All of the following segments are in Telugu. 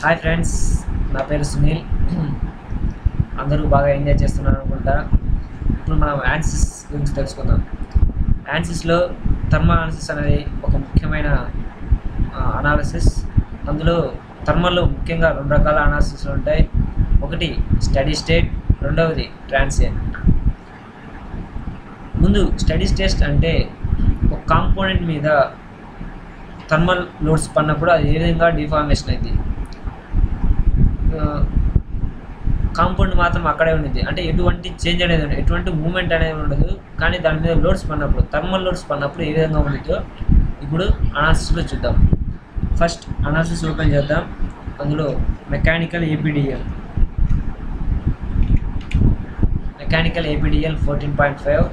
హాయ్ ఫ్రెండ్స్, నా పేరు సునీల్. అందరూ బాగా ఎంజాయ్ చేస్తున్నారు అనుకుంటా. ఇప్పుడు మనం యాన్సిస్ గురించి తెలుసుకుందాం. యాన్సిస్లో థర్మల్ అనాలిసిస్ అనేది ఒక ముఖ్యమైన అనాలిసిస్. అందులో థర్మల్లో ముఖ్యంగా రెండు రకాల అనాలిసిస్లు ఉంటాయి. ఒకటి స్టడీ స్టేట్, రెండవది ట్రాన్సియెంట్. ముందు స్టడీ స్టేట్ అంటే ఒక కాంపోనెంట్ మీద థర్మల్ లోడ్స్ పడినప్పుడు అది ఏ విధంగా డిఫార్మేషన్ అయింది. కాంపౌండ్ మాత్రం అక్కడే ఉండేది, అంటే ఎటువంటి చేంజ్ అనేది ఉండదు, ఎటువంటి మూమెంట్ అనేది ఉండదు. కానీ దాని మీద లోడ్స్ పడినప్పుడు, థర్మల్ లోడ్స్ పడినప్పుడు ఏ విధంగా ఉంటుందో ఇప్పుడు అనాలిసిస్లో చూద్దాం. ఫస్ట్ అనాలిసిస్ ఓపెన్ చేద్దాం. అందులో మెకానికల్ ఏపీడిఎల్ 14.5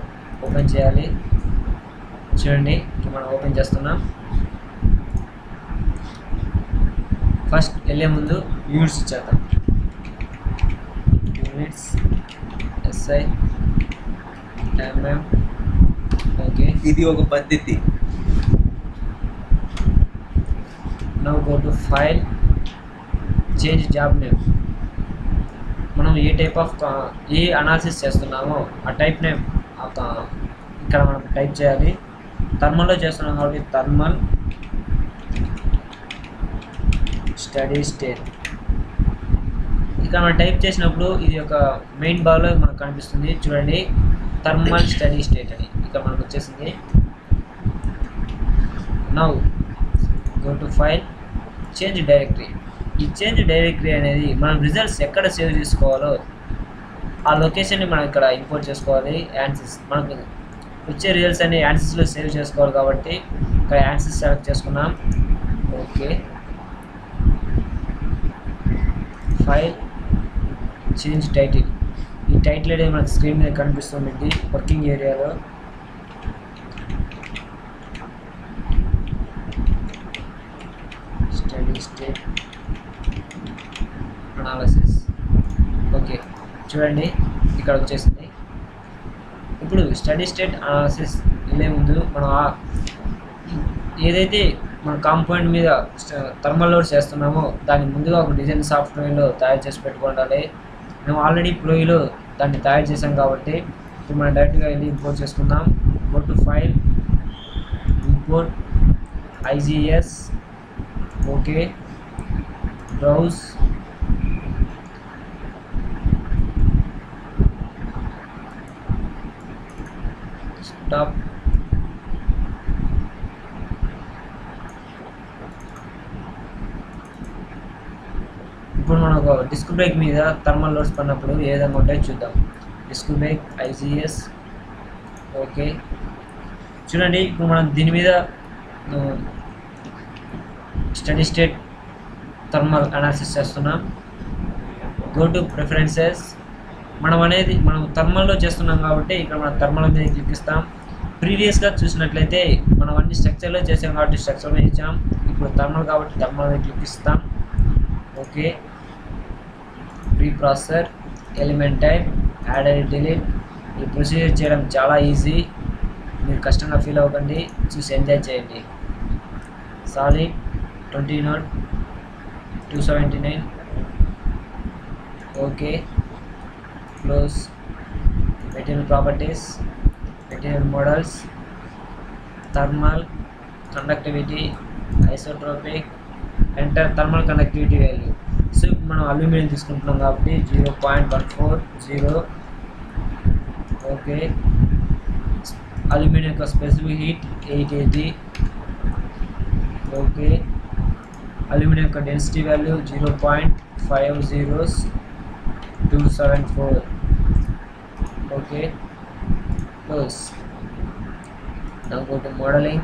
ఓపెన్ చేయాలి. చూడండి, మనం ఓపెన్ చేస్తున్నాం. ఫస్ట్ వెళ్ళే ముందు యూనిట్స్ ఇచ్చేద్దాం. Units SI mm. ఓకే, ఇది ఒక పద్ధతి. Now go to file, change job name. మనం ఏ టైప్ ఆఫ్ ఏ అనాలిసిస్ చేస్తున్నామో ఆ టైప్ నేమ్ ఇక్కడ మనం టైప్ చేయాలి. థర్మల్లో చేస్తున్నాం కాబట్టి థర్మల్ స్టడీ స్టేట్. ఇక్కడ మనం టైప్ చేసినప్పుడు ఇది ఒక మెయిన్ బార్లో మనకు కనిపిస్తుంది. చూడండి, థర్మల్ స్టడీ స్టేట్ అని ఇక్కడ మనకు వచ్చేసింది. Now go to file, change directory. ఈ చేంజ్ డైరెక్టరీ అనేది మనం రిజల్ట్స్ ఎక్కడ సేవ్ చేసుకోవాలో ఆ లొకేషన్ని మనం ఇక్కడ ఇంపోర్ట్ చేసుకోవాలి. యాన్సిస్ మనకు వచ్చే రిజల్ట్స్ అన్ని యాన్సిస్లో సేవ్ చేసుకోవాలి కాబట్టి ఇక్కడ యాన్సిస్ సెలెక్ట్ చేసుకున్నాం. Okay, file, change title. ఈ టైటిల్ అనేది మనకు స్క్రీన్ మీద కనిపిస్తుంది వర్కింగ్ ఏరియాలో. Steady state analysis. ఓకే, చూడండి ఇక్కడ వచ్చేసింది. ఇప్పుడు స్టడీ స్టేట్ అనాలిసిస్ వెళ్ళే ముందు మనం ఏదైతే మన కాంపౌండ్ మీద థర్మల్ లోడ్స్ చేస్తున్నామో దాన్ని ముందుగా ఒక డిజైన్ సాఫ్ట్వేర్లో తయారు చేసి పెట్టుకోవాలి. మేము ఆల్రెడీ ప్రోయిలో దాన్ని తయారు చేసాం కాబట్టి ఇప్పుడు మనం డైరెక్ట్గా వెళ్ళి ఇంపోర్ట్ చేసుకుందాం. Go to file, import IGS. Okay, browse, stop. ఇప్పుడు మనం ఒక డిస్క్ బ్రేక్ మీద థర్మల్ లోడ్స్ పడినప్పుడు ఏ విధంగా ఉంటాయో చూద్దాం. Disc brake IGS. ఓకే, చూడండి ఇప్పుడు మనం దీని మీద స్టడీ స్టేట్ థర్మల్ అనాలిసిస్ చేస్తున్నాం. Go to preferences. మనం థర్మల్లో చేస్తున్నాం కాబట్టి ఇక్కడ మనం థర్మల్ మీద క్లిక్ ఇస్తాం. ప్రీవియస్గా చూసినట్లయితే మనం అన్ని స్ట్రక్చర్లో చేసాం కాబట్టి స్ట్రక్చర్ మీద ఇచ్చాం. ఇప్పుడు థర్మల్ కాబట్టి థర్మల్ మీద క్లిక్ ఇస్తాం. Okay, pre processor, element type, add and delete. ఈ ప్రొసీజర్ చేయడం చాలా ఈజీ, మీరు కష్టంగా ఫీల్ అవ్వకండి, చూసి ఎంజాయ్ చేయండి. Solid 20 note 279. Okay, close. Material properties, material models, thermal conductivity, isotropic, enter thermal conductivity value. So మనం అల్యూమినియం తీసుకుంటున్నాం కాబట్టి 0.140. ఓకే, అల్యూమినియం యొక్క specific heat 8 kg. Okay, aluminium యొక్క density value 0.50274. Okay, close. Now go to modelling.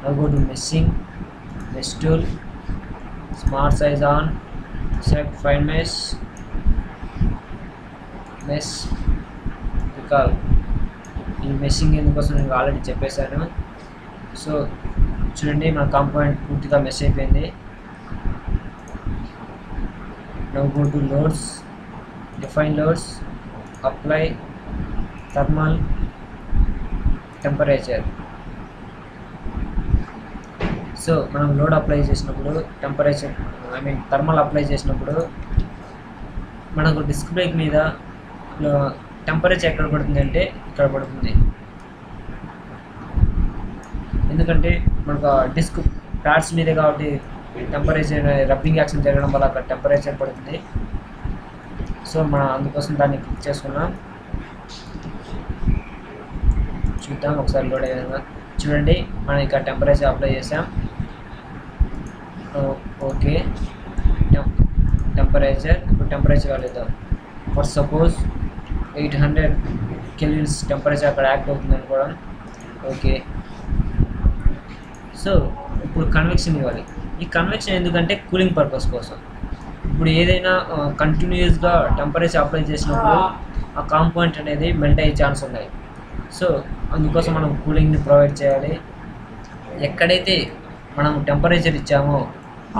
Now go to meshing, mesh tool, smart size on, select fine mesh, mesh recall. ఈ మెషింగ్ ఎందుకోసం నేను ఆల్రెడీ చెప్పేశాను. సో చూడండి, మన కాంపోనెంట్ పూర్తిగా మెష్ అయిపోయింది. Now go to loads, define loads, apply, thermal, temperature. So మనం లోడ్ అప్లై చేసినప్పుడు టెంపరేచర్ థర్మల్ అప్లై చేసినప్పుడు మనకు డిస్క్ బ్రేక్ మీద టెంపరేచర్ ఎక్కడ పడుతుంది అంటే ఇక్కడ పడుతుంది. ఎందుకంటే మనకు డిస్క్ ప్యాడ్స్ మీద కాబట్టి టెంపరేచర్ రబ్బింగ్ యాక్షన్ జరగడం వల్ల అక్కడ టెంపరేచర్ పడుతుంది. సో మనం అందుకోసం దాన్ని క్లిక్ చేసుకున్నాం. చూద్దాం ఒకసారి లోడ్ అయ్యే విధంగా. చూడండి మనం ఇక్కడ టెంపరేచర్ అప్లై చేసాం. ఓకే, టెంపరేచర్ ఇప్పుడు టెంపరేచర్ కలుద్దాం. ఫర్ సపోజ్ 800 కెల్విన్స్ టెంపరేచర్ అక్కడ యాక్ట్ అవుతుంది అనుకోవడం. ఓకే, సో ఇప్పుడు కన్వెక్షన్ ఇవ్వాలి. ఈ కన్వెక్షన్ ఎందుకంటే కూలింగ్ పర్పస్ కోసం. ఇప్పుడు ఏదైనా కంటిన్యూస్గా టెంపరేచర్ అప్లై చేసినప్పుడు ఆ కాంపోనెంట్ అనేది మెల్ట్ అయ్యే ఛాన్స్ ఉన్నాయి. సో అందుకోసం మనం కూలింగ్ని ప్రొవైడ్ చేయాలి. ఎక్కడైతే మనం టెంపరేచర్ ఇచ్చామో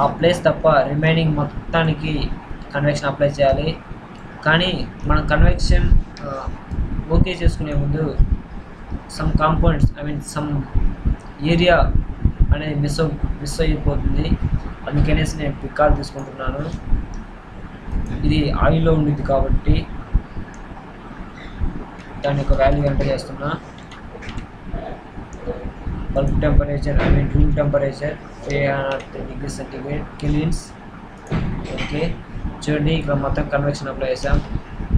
ఆ ప్లేస్ తప్ప రిమైనింగ్ మొత్తానికి కన్వెక్షన్ అప్లై చేయాలి. కానీ మనం కన్వెక్షన్ ఓకే చేసుకునే ముందు సమ్ కాంపోనెంట్స్ సమ్ ఏరియా అనేది మిస్ అయిపోతుంది. అందుకనేసి నేను పికాల్ తీసుకుంటున్నాను. ఇది ఆయిల్లో ఉండిద్ది కాబట్టి దాని యొక్క వాల్యూ ఎంటర్ చేస్తున్నా. Bulb temperature room temperature 300 degree centigrade kelvins. Okay, చూడండి ఇక్కడ మొత్తం కన్వెక్షన్ అప్లై చేసాం.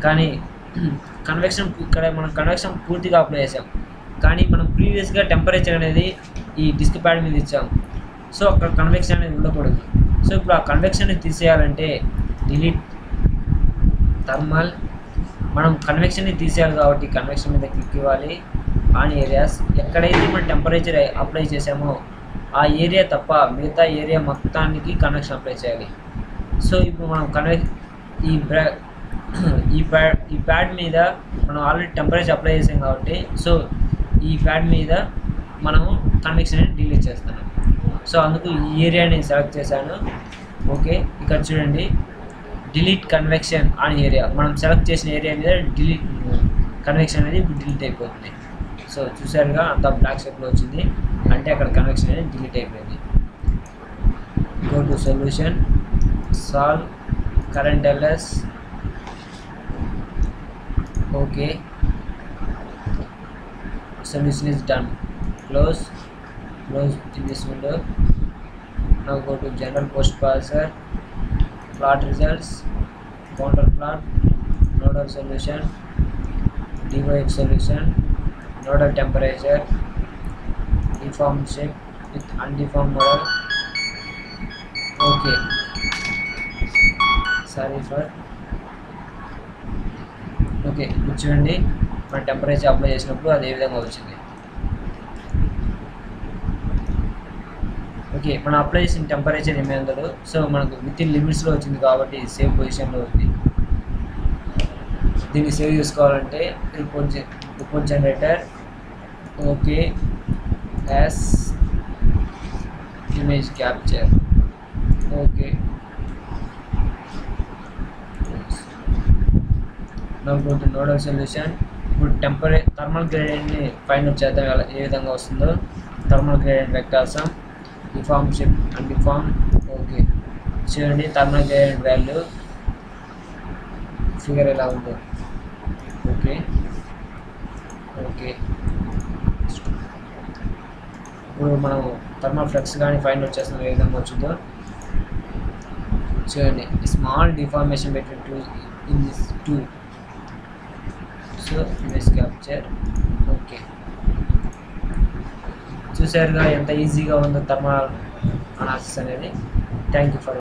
కానీ కన్వెక్షన్ ఇక్కడ మనం కన్వెక్షన్ పూర్తిగా అప్లై చేసాం. కానీ మనం ప్రీవియస్గా టెంపరేచర్ అనేది ఈ డిస్క్ ప్యాడ్ మీద ఇచ్చాం. సో అక్కడ కన్వెక్షన్ అనేది ఉండకూడదు. సో ఇప్పుడు ఆ కన్వెక్షన్ని తీసేయాలంటే డిలీట్ థర్మల్. మనం కన్వెక్షన్ని తీసేయాలి కాబట్టి కన్వెక్షన్ మీద క్లిక్ ఇవ్వాలి. ఆన్ ఏరియాస్ ఎక్కడైతే మనం టెంపరేచర్ అప్లై చేసామో ఆ ఏరియా తప్ప మిగతా ఏరియా మొత్తానికి కన్వెక్షన్ అప్లై చేయాలి. సో ఇప్పుడు మనం ఈ ప్యాడ్ మీద మనం ఆల్రెడీ టెంపరేచర్ అప్లై చేసాం కాబట్టి సో ఈ ప్యాడ్ మీద మనము కన్వెక్షన్ డిలీట్ చేస్తాను. సో అందుకు ఈ ఏరియా నేను సెలెక్ట్ చేశాను. ఓకే, ఇక్కడ చూడండి డిలీట్ కన్వెక్షన్ ఆన్ ఏరియా. మనం సెలెక్ట్ చేసిన ఏరియా మీద డిలీట్ కన్వెక్షన్ అనేది ఇప్పుడు డిలీట్ అయిపోతుంది. సో చూసారుగా అంతా బ్లాక్ షేప్లో వచ్చింది, అంటే అక్కడ కన్వెక్షన్ అనేది డిలీట్ అయిపోయింది. Go to solution, solve current LS. Okay, solution is done. Close in this window. Now go to general post processor, plot results, counter plot, nodal solution, DYF solution, nodal temperature, deformed shape with undeformed model. Okay, sorry for okay, చూడండి మన టెంపరేచర్ అప్లై చేసినప్పుడు అదే విధంగా వచ్చింది. ఓకే, మనం అప్లై చేసిన టెంపరేచర్ 800. సో మనకు విత్ ఇన్ లిమిట్స్లో వచ్చింది కాబట్టి సేవ్ పొజిషన్లో ఉంది. దీన్ని సేవ్ చేసుకోవాలంటే report generator. Okay, as image capture. Okay, now go to nodal solution. ఇప్పుడు థర్మల్ గ్రేడియంట్ని ఫైండ్ అవుట్ చేద్దాం ఏ విధంగా వస్తుందో. Thermal gradient vector sum, deform ship and deform. Okay, చూడండి థర్మల్ గ్రేడియంట్ వాల్యూ ఫిగర్ ఎలా ఉందో. ఓకే, ఇప్పుడు మనం థర్మల్ ఫ్లక్స్ కానీ ఫైండ్ అవుట్ చేస్తాం ఏ విధంగా వచ్చిందో. చూడండి small deformation between two. So image capture. Okay, చూసారుగా ఎంత ఈజీగా ఉందో థర్మల్ అనాలిసిస్ అనేది. Thank you for